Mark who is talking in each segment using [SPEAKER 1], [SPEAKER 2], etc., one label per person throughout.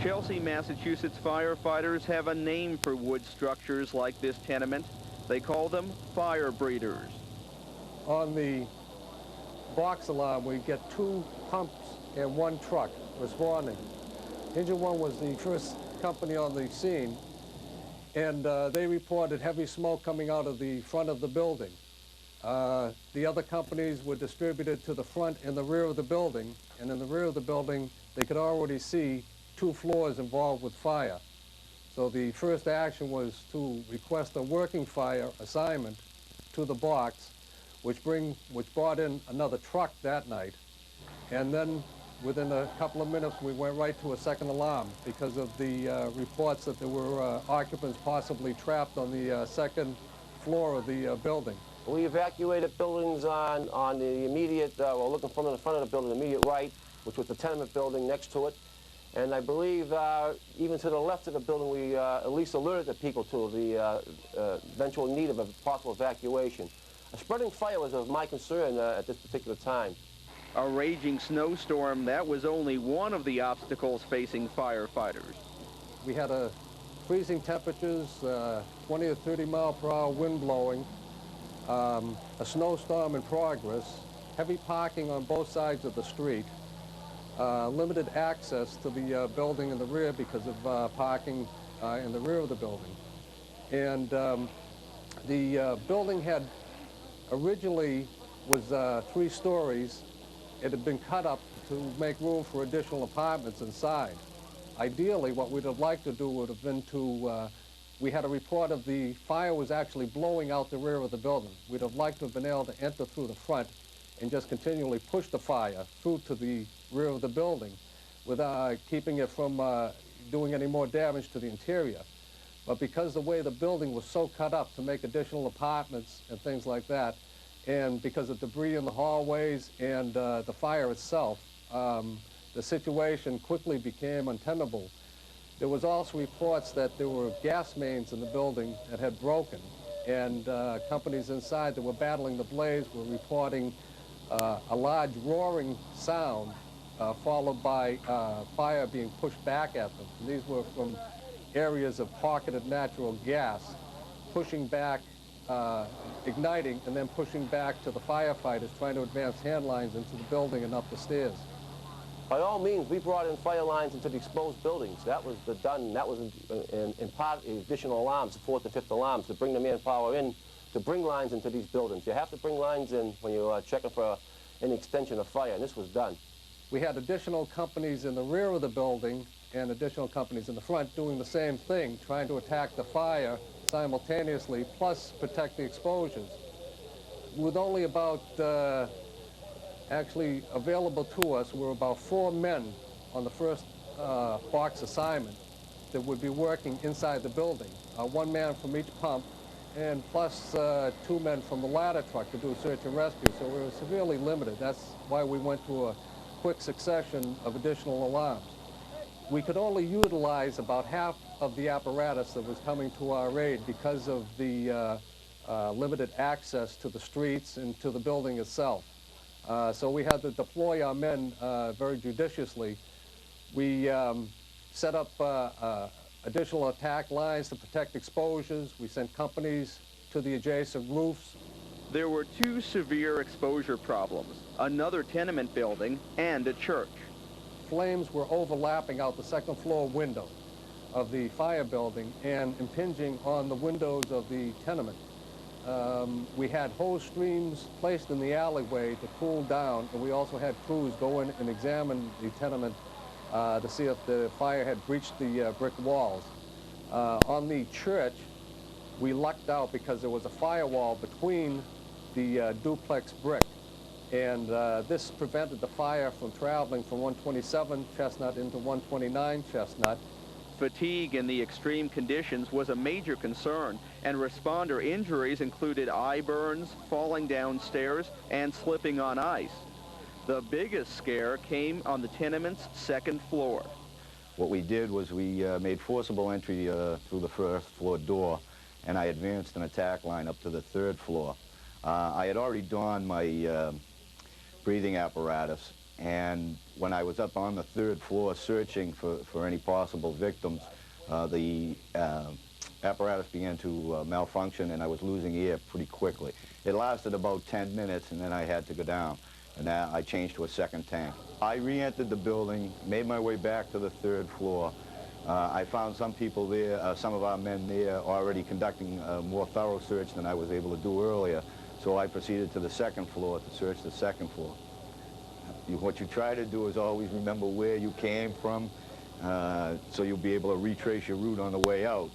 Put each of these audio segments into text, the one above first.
[SPEAKER 1] Chelsea, Massachusetts firefighters have a name for wood structures like this tenement. They call them fire breeders.
[SPEAKER 2] On the box alarm, we get 2 pumps and 1 truck responding. Engine 1 was the first company on the scene, and they reported heavy smoke coming out of the front of the building. The other companies were distributed to the front and the rear of the building, and in the rear of the building, they could already see 2 floors involved with fire. So the first action was to request a working fire assignment to the box, which brought in another truck that night. And then within a couple of minutes, we went right to a second alarm because of the reports that there were occupants possibly trapped on the second floor of the building.
[SPEAKER 3] We evacuated buildings on the immediate, well, looking from the front of the building, the immediate right, which was the tenement building next to it. And I believe even to the left of the building, we at least alerted the people to the eventual need of a possible evacuation. A spreading fire was of my concern at this particular time.
[SPEAKER 1] A raging snowstorm, that was only one of the obstacles facing firefighters.
[SPEAKER 2] We had freezing temperatures, 20 or 30 mile per hour wind blowing, a snowstorm in progress, heavy parking on both sides of the street, limited access to the building in the rear because of parking in the rear of the building. And the building had originally was 3 stories. It had been cut up to make room for additional apartments inside. Ideally, what we'd have liked to do would have been to, we had a report of the fire was actually blowing out the rear of the building. We'd have liked to have been able to enter through the front and just continually push the fire through to the rear of the building without keeping it from doing any more damage to the interior. But because the way the building was so cut up to make additional apartments and things like that, and because of debris in the hallways and the fire itself, the situation quickly became untenable. There was also reports that there were gas mains in the building that had broken, and companies inside that were battling the blaze were reporting a large roaring sound followed by fire being pushed back at them. And these were from areas of pocketed natural gas, pushing back, igniting, and then pushing back to the firefighters trying to advance hand lines into the building and up the stairs.
[SPEAKER 3] By all means, we brought in fire lines into the exposed buildings. That was done. That was in part additional alarms, the 4th and 5th alarms, to bring the manpower in to bring lines into these buildings. You have to bring lines in when you're checking for an extension of fire, and this was done.
[SPEAKER 2] We had additional companies in the rear of the building and additional companies in the front doing the same thing, trying to attack the fire simultaneously, plus protect the exposures. With only about, actually available to us, were about 4 men on the first box assignment that would be working inside the building. 1 man from each pump, and plus 2 men from the ladder truck to do search and rescue, so we were severely limited. That's why we went to a quick succession of additional alarms. We could only utilize about half of the apparatus that was coming to our aid because of the limited access to the streets and to the building itself. So we had to deploy our men very judiciously. We set up additional attack lines to protect exposures. We sent companies to the adjacent roofs.
[SPEAKER 1] There were 2 severe exposure problems, another tenement building and a church.
[SPEAKER 2] Flames were overlapping out the 2nd floor window of the fire building and impinging on the windows of the tenement. We had hose streams placed in the alleyway to cool down, and we also had crews go in and examine the tenement to see if the fire had breached the brick walls. On the church, we lucked out because there was a firewall between the duplex brick, and this prevented the fire from traveling from 127 Chestnut into 129 Chestnut.
[SPEAKER 1] Fatigue in the extreme conditions was a major concern, and responder injuries included eye burns, falling downstairs, and slipping on ice. The biggest scare came on the tenement's 2nd floor.
[SPEAKER 4] What we did was we made forcible entry through the 1st floor door, and I advanced an attack line up to the 3rd floor. I had already donned my breathing apparatus, And when I was up on the 3rd floor searching for any possible victims, the apparatus began to malfunction, and I was losing air pretty quickly. It lasted about 10 minutes, and then I had to go down, and I changed to a 2nd tank. I re-entered the building, made my way back to the 3rd floor. I found some people there, some of our men there, already conducting a more thorough search than I was able to do earlier, so I proceeded to the 2nd floor to search the 2nd floor. What you try to do is always remember where you came from, so you'll be able to retrace your route on the way out.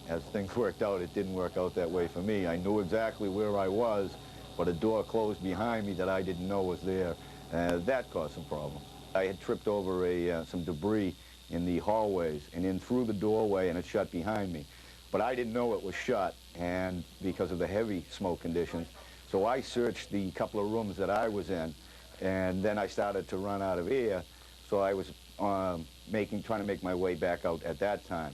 [SPEAKER 4] As things worked out, it didn't work out that way for me. I knew exactly where I was, but a door closed behind me that I didn't know was there. That caused some problems. I had tripped over some debris in the hallways and in through the doorway, and it shut behind me. But I didn't know it was shut, and because of the heavy smoke conditions. So I searched the couple of rooms that I was in, and then I started to run out of air, so I was trying to make my way back out at that time.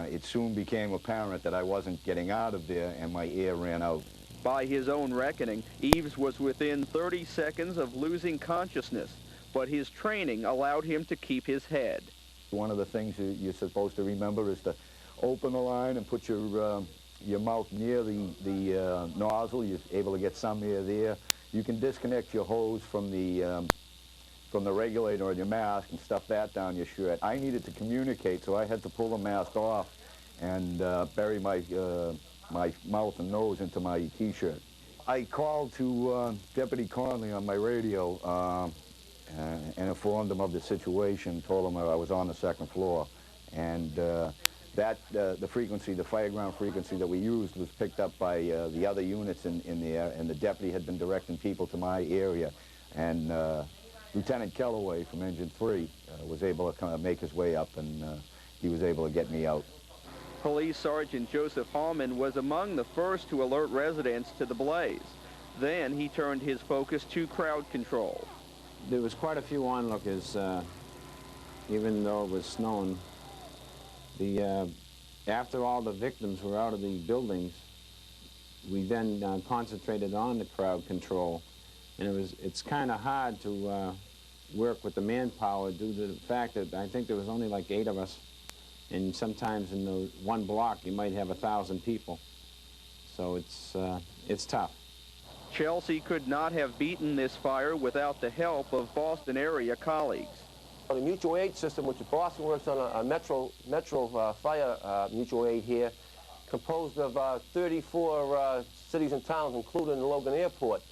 [SPEAKER 4] It soon became apparent that I wasn't getting out of there, and my air ran out.
[SPEAKER 1] By his own reckoning, Eaves was within 30 seconds of losing consciousness, but his training allowed him to keep his head.
[SPEAKER 4] One of the things you're supposed to remember is to open the line and put your mouth near the nozzle. You're able to get some air there. You can disconnect your hose from the regulator on your mask and stuff that down your shirt. I needed to communicate, so I had to pull the mask off and bury my mouth and nose into my T-shirt. I called to Deputy Conley on my radio and informed him of the situation, told him I was on the 2nd floor. And the frequency, the Fireground frequency that we used was picked up by the other units in there, and the deputy had been directing people to my area. And Lieutenant Kelloway from Engine 3 was able to kind of make his way up, and he was able to get me out.
[SPEAKER 1] Police Sergeant Joseph Hallman was among the first to alert residents to the blaze. Then he turned his focus to crowd control.
[SPEAKER 5] There was quite a few onlookers, even though it was snowing. After all the victims were out of the buildings, we then concentrated on the crowd control. And it's kind of hard to work with the manpower due to the fact that I think there was only like 8 of us. And sometimes in the one block, you might have 1,000 people. So it's tough.
[SPEAKER 1] Chelsea could not have beaten this fire without the help of Boston area colleagues.
[SPEAKER 3] The mutual aid system, which Boston works on a metro fire mutual aid here, composed of 34 cities and towns, including the Logan Airport.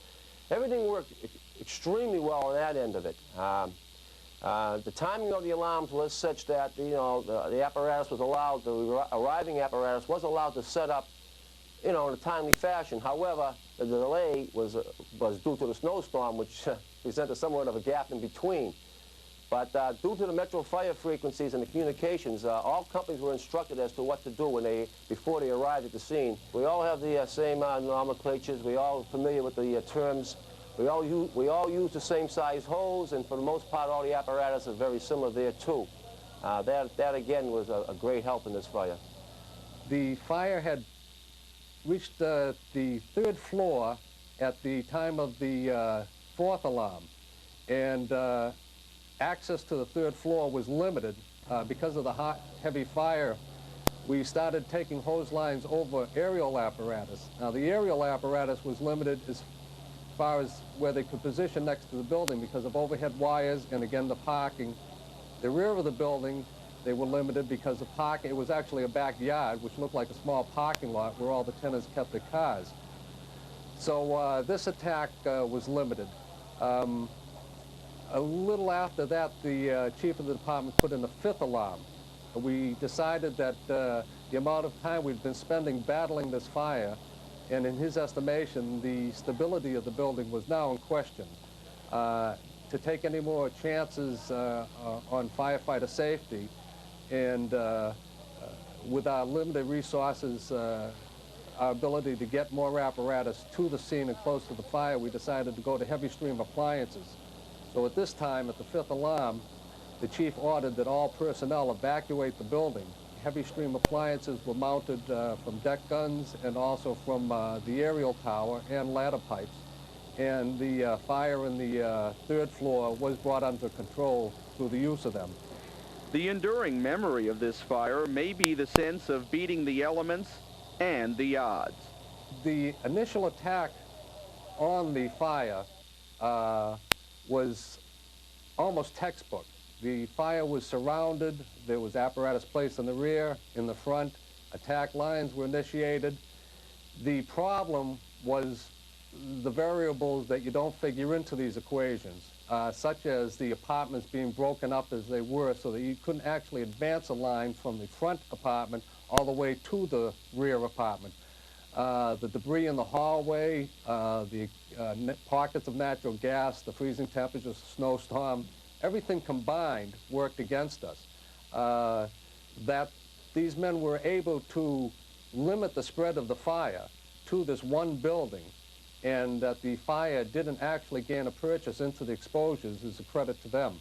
[SPEAKER 3] Everything worked extremely well on that end of it. The timing of the alarms was such that, the apparatus was allowed, the arriving apparatus was allowed to set up, in a timely fashion. However, the delay was due to the snowstorm, which presented somewhat of a gap in between. But due to the metro fire frequencies and the communications, all companies were instructed as to what to do before they arrived at the scene. We all have the same nomenclatures. We all familiar with the terms. We all use the same size hose, and for the most part, all the apparatus is very similar there too. That again was a great help in this fire.
[SPEAKER 2] The fire had reached the 3rd floor at the time of the 4th alarm, and access to the 3rd floor was limited because of the hot, heavy fire. We started taking hose lines over aerial apparatus. Now, the aerial apparatus was limited as far as where they could position next to the building because of overhead wires and, again, the parking. The rear of the building, they were limited because of parking. It was actually a backyard, which looked like a small parking lot where all the tenants kept their cars. So this attack was limited. A little after that, the chief of the department put in a 5th alarm. We decided that the amount of time we'd been spending battling this fire, and in his estimation, the stability of the building was now in question. To take any more chances on firefighter safety, and with our limited resources, our ability to get more apparatus to the scene and close to the fire, we decided to go to heavy stream appliances. So at this time, at the 5th alarm, the chief ordered that all personnel evacuate the building. Heavy stream appliances were mounted from deck guns and also from the aerial tower and ladder pipes. and the fire in the third floor was brought under control through the use of them.
[SPEAKER 1] The enduring memory of this fire may be the sense of beating the elements and the odds.
[SPEAKER 2] The initial attack on the fire was almost textbook. The fire was surrounded, there was apparatus placed in the rear, in the front, attack lines were initiated. The problem was the variables that you don't figure into these equations, such as the apartments being broken up as they were so that you couldn't actually advance a line from the front apartment all the way to the rear apartment. The debris in the hallway, the pockets of natural gas, the freezing temperatures, the snowstorm, everything combined worked against us. That these men were able to limit the spread of the fire to this one building, and that the fire didn't actually gain a purchase into the exposures is a credit to them.